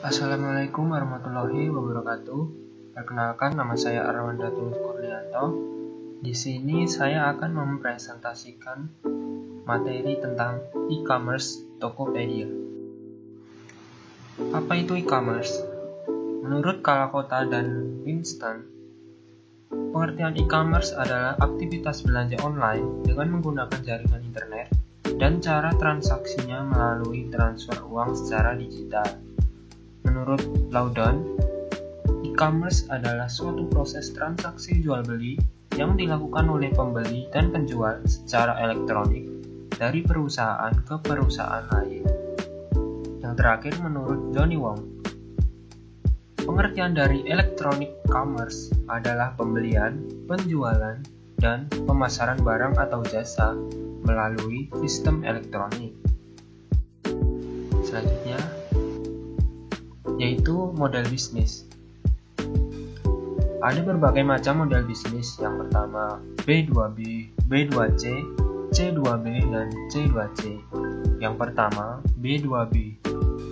Assalamualaikum warahmatullahi wabarakatuh. Perkenalkan, nama saya Arwanda Tulus Kurnianto. Di sini saya akan mempresentasikan materi tentang e-commerce Tokopedia. Apa itu e-commerce? Menurut Kalakota dan Winston, pengertian e-commerce adalah aktivitas belanja online dengan menggunakan jaringan internet dan cara transaksinya melalui transfer uang secara digital. Menurut Loudon, e-commerce adalah suatu proses transaksi jual-beli yang dilakukan oleh pembeli dan penjual secara elektronik dari perusahaan ke perusahaan lain. Yang terakhir, menurut Johnny Wong, pengertian dari electronic commerce adalah pembelian, penjualan, dan pemasaran barang atau jasa melalui sistem elektronik. Selanjutnya, yaitu model bisnis. Ada berbagai macam model bisnis. Yang pertama B2B, B2C, C2B, dan C2C. Yang pertama B2B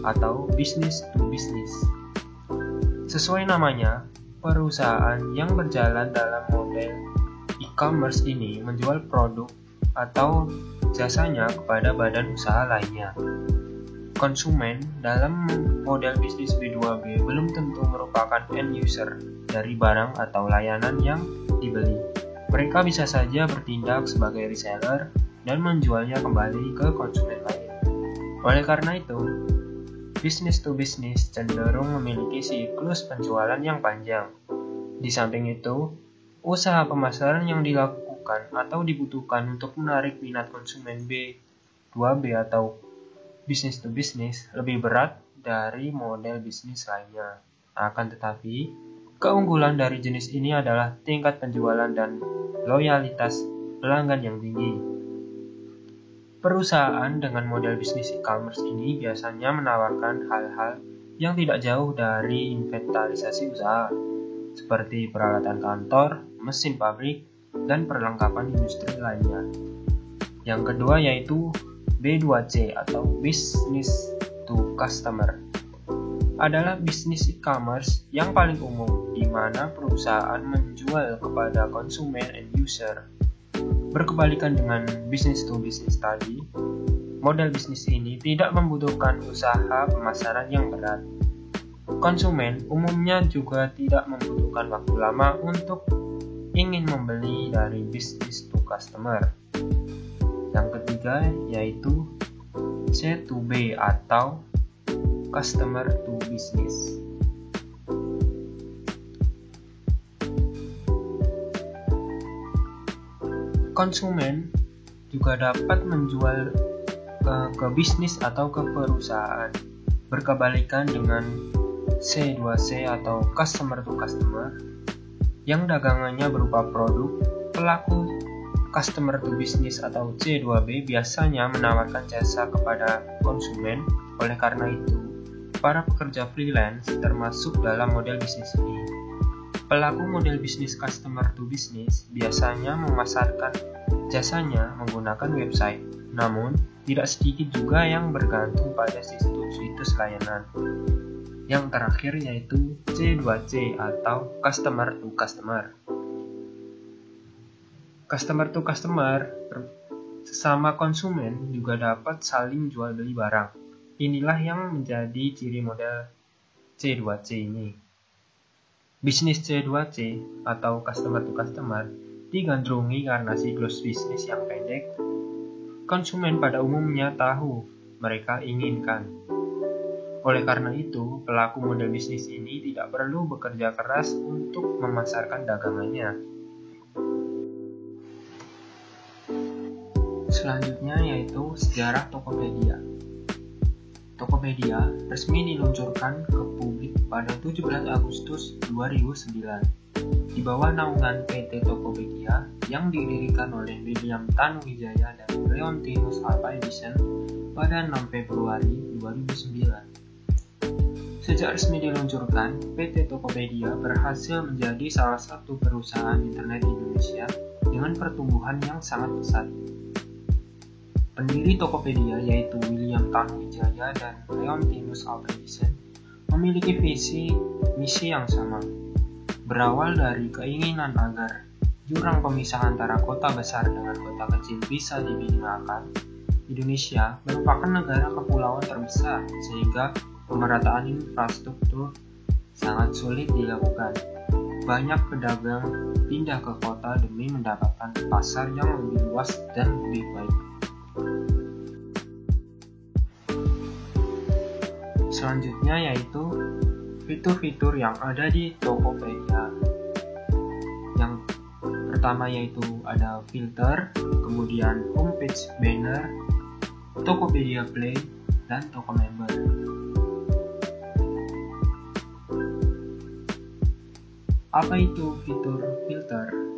atau business to business. Sesuai namanya, perusahaan yang berjalan dalam model e-commerce ini menjual produk atau jasanya kepada badan usaha lainnya. Konsumen dalam model bisnis B2B belum tentu merupakan end user dari barang atau layanan yang dibeli. Mereka bisa saja bertindak sebagai reseller dan menjualnya kembali ke konsumen lain. Oleh karena itu, business to business cenderung memiliki siklus penjualan yang panjang. Di samping itu, usaha pemasaran yang dilakukan atau dibutuhkan untuk menarik minat konsumen B2B atau business to business lebih berat dari model bisnis lainnya. Akan tetapi, keunggulan dari jenis ini adalah tingkat penjualan dan loyalitas pelanggan yang tinggi. Perusahaan dengan model bisnis e-commerce ini biasanya menawarkan hal-hal yang tidak jauh dari inventarisasi usaha, seperti peralatan kantor, mesin pabrik, dan perlengkapan industri lainnya. Yang kedua yaitu B2C atau Business to Customer adalah bisnis e-commerce yang paling umum, di mana perusahaan menjual kepada konsumen and user. Berkebalikan dengan business to business tadi, model bisnis ini tidak membutuhkan usaha pemasaran yang berat. Konsumen umumnya juga tidak membutuhkan waktu lama untuk ingin membeli dari business to customer. Yang ketiga yaitu C2B atau Customer to Business. Konsumen juga dapat menjual ke bisnis atau ke perusahaan. Berkebalikan dengan C2C atau Customer to Customer yang dagangannya berupa produk, pelaku Customer to Business atau C2B biasanya menawarkan jasa kepada konsumen. Oleh karena itu, para pekerja freelance termasuk dalam model bisnis ini. Pelaku model bisnis Customer to Business biasanya memasarkan jasanya menggunakan website, namun tidak sedikit juga yang bergantung pada situs layanan. Yang terakhir yaitu C2C atau Customer to Customer. Customer to customer, sesama konsumen juga dapat saling jual beli barang. Inilah yang menjadi ciri model C2C ini. Bisnis C2C atau customer to customer digandrungi karena siklus bisnis yang pendek. Konsumen pada umumnya tahu mereka inginkan. Oleh karena itu, pelaku model bisnis ini tidak perlu bekerja keras untuk memasarkan dagangannya. Selanjutnya yaitu sejarah Tokopedia. Tokopedia resmi diluncurkan ke publik pada 17 Agustus 2009 di bawah naungan PT Tokopedia yang didirikan oleh William Tanuwijaya dan Leontinus Alva Edison pada 6 Februari 2009. Sejak resmi diluncurkan, PT Tokopedia berhasil menjadi salah satu perusahaan internet di Indonesia dengan pertumbuhan yang sangat pesat. Pendiri Tokopedia yaitu William Tanuwijaya dan Leontinus Albrechtsen memiliki visi misi yang sama. Berawal dari keinginan agar jurang pemisah antara kota besar dengan kota kecil bisa diminimalkan, Indonesia merupakan negara kepulauan terbesar sehingga pemerataan infrastruktur sangat sulit dilakukan. Banyak pedagang pindah ke kota demi mendapatkan pasar yang lebih luas dan lebih baik. Selanjutnya yaitu fitur-fitur yang ada di Tokopedia. Yang pertama yaitu ada filter, kemudian homepage banner, Tokopedia Play, dan Toko Member. Apa itu fitur filter?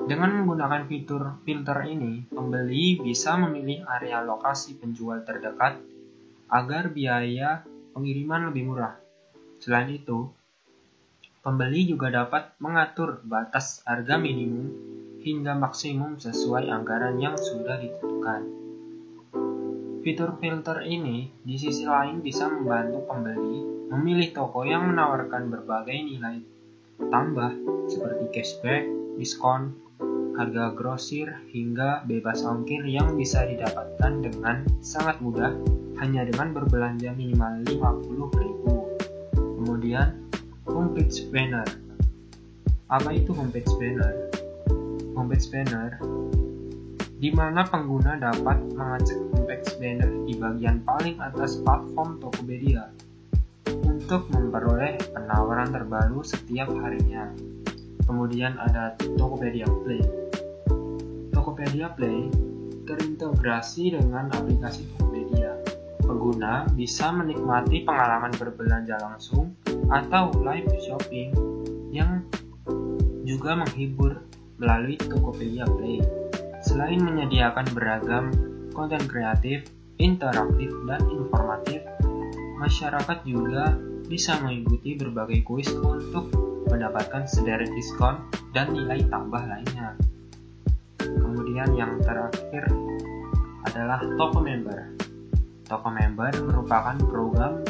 Dengan menggunakan fitur filter ini, pembeli bisa memilih area lokasi penjual terdekat agar biaya pengiriman lebih murah. Selain itu, pembeli juga dapat mengatur batas harga minimum hingga maksimum sesuai anggaran yang sudah ditentukan. Fitur filter ini di sisi lain bisa membantu pembeli memilih toko yang menawarkan berbagai nilai tambah seperti cashback, diskon, harga grosir, hingga bebas ongkir yang bisa didapatkan dengan sangat mudah hanya dengan berbelanja minimal 50.000. Kemudian, homepage banner. Apa itu homepage banner? Homepage banner di mana pengguna dapat mengacak homepage banner di bagian paling atas platform Tokopedia untuk memperoleh penawaran terbaru setiap harinya. Kemudian ada Tokopedia Play. Tokopedia Play terintegrasi dengan aplikasi Tokopedia. Pengguna bisa menikmati pengalaman berbelanja langsung atau live shopping yang juga menghibur melalui Tokopedia Play. Selain menyediakan beragam konten kreatif, interaktif, dan informatif, masyarakat juga bisa mengikuti berbagai kuis untuk mendapatkan sederet diskon dan nilai tambah lainnya. Kemudian yang terakhir adalah Toko Member. Toko Member merupakan program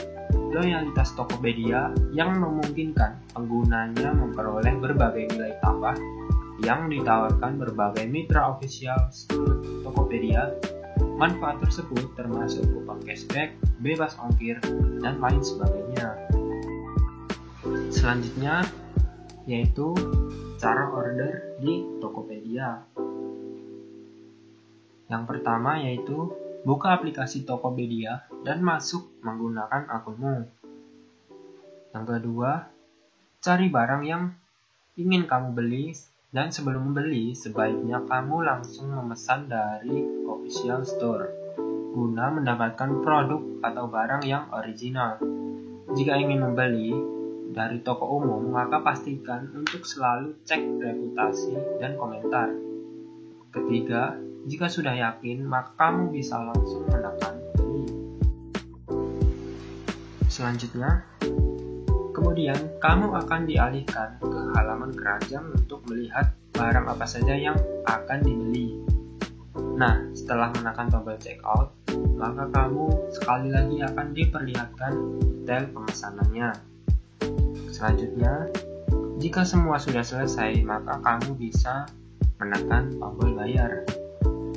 loyalitas Tokopedia yang memungkinkan penggunanya memperoleh berbagai nilai tambah yang ditawarkan berbagai mitra ofisial Tokopedia. Manfaat tersebut termasuk kupon cashback, bebas ongkir, dan lain sebagainya. Selanjutnya yaitu cara order di Tokopedia. Yang pertama yaitu buka aplikasi Tokopedia dan masuk menggunakan akunmu. Yang kedua, cari barang yang ingin kamu beli, dan sebelum membeli sebaiknya kamu langsung memesan dari official store guna mendapatkan produk atau barang yang original. Jika ingin membeli dari toko umum, maka pastikan untuk selalu cek reputasi dan komentar. Ketiga, jika sudah yakin, maka kamu bisa langsung menekan beli. Selanjutnya, kemudian kamu akan dialihkan ke halaman keranjang untuk melihat barang apa saja yang akan dibeli. Nah, setelah menekan tombol checkout, maka kamu sekali lagi akan diperlihatkan detail pemesanannya. Selanjutnya, jika semua sudah selesai, maka kamu bisa menekan tombol bayar.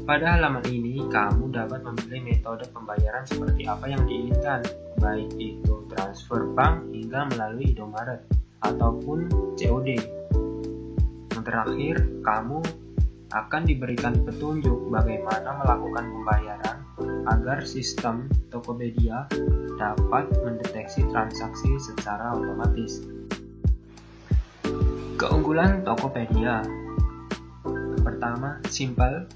Pada halaman ini, kamu dapat memilih metode pembayaran seperti apa yang diinginkan, baik itu transfer bank hingga melalui Indomaret ataupun COD. Yang terakhir, kamu akan diberikan petunjuk bagaimana melakukan pembayaran agar sistem Tokopedia dapat mendeteksi transaksi secara otomatis. Keunggulan Tokopedia. Yang pertama, simple.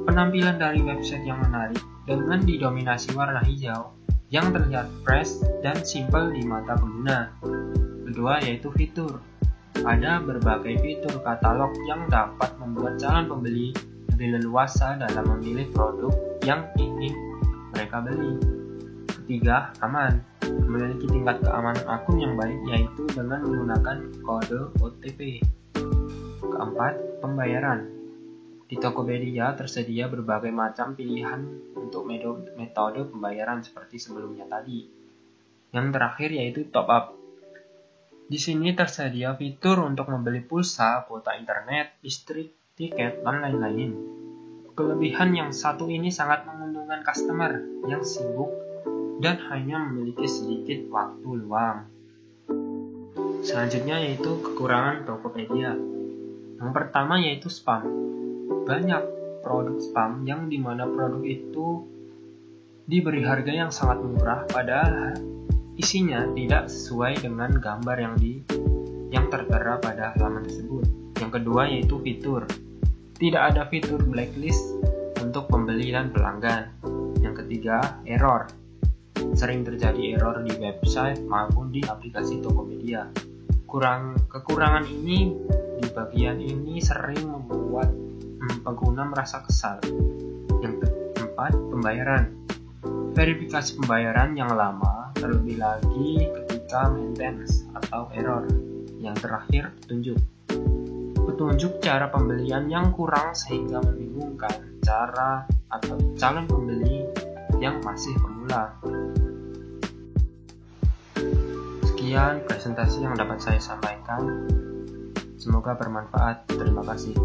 Penampilan dari website yang menarik dengan didominasi warna hijau yang terlihat fresh dan simple di mata pengguna. Kedua yaitu fitur. Ada berbagai fitur katalog yang dapat membuat calon pembeli lebih leluasa dalam memilih produk yang ingin mereka beli. Ketiga, aman. Memiliki tingkat keamanan akun yang baik yaitu dengan menggunakan kode OTP. Keempat, pembayaran. Di Tokopedia tersedia berbagai macam pilihan untuk metode pembayaran seperti sebelumnya tadi. Yang terakhir yaitu top up. Di sini tersedia fitur untuk membeli pulsa, kuota internet, listrik, tiket, dan lain-lain. Kelebihan yang satu ini sangat menguntungkan customer yang sibuk dan hanya memiliki sedikit waktu luang. Selanjutnya yaitu kekurangan Tokopedia. Yang pertama yaitu spam. Banyak produk spam yang dimana produk itu diberi harga yang sangat murah padahal isinya tidak sesuai dengan gambar yang tertera pada halaman tersebut. Yang kedua yaitu fitur. Tidak ada fitur blacklist untuk pembeli dan pelanggan. Yang ketiga, error. Sering terjadi error di website maupun di aplikasi Tokopedia. Kekurangan ini di bagian ini sering membuat pengguna merasa kesal. Yang keempat, pembayaran. Verifikasi pembayaran yang lama, terlebih lagi ketika maintenance atau error. Yang terakhir, petunjuk cara pembelian yang kurang sehingga membingungkan cara atau calon pembeli yang masih pemula. Sekian presentasi yang dapat saya sampaikan. Semoga bermanfaat. Terima kasih.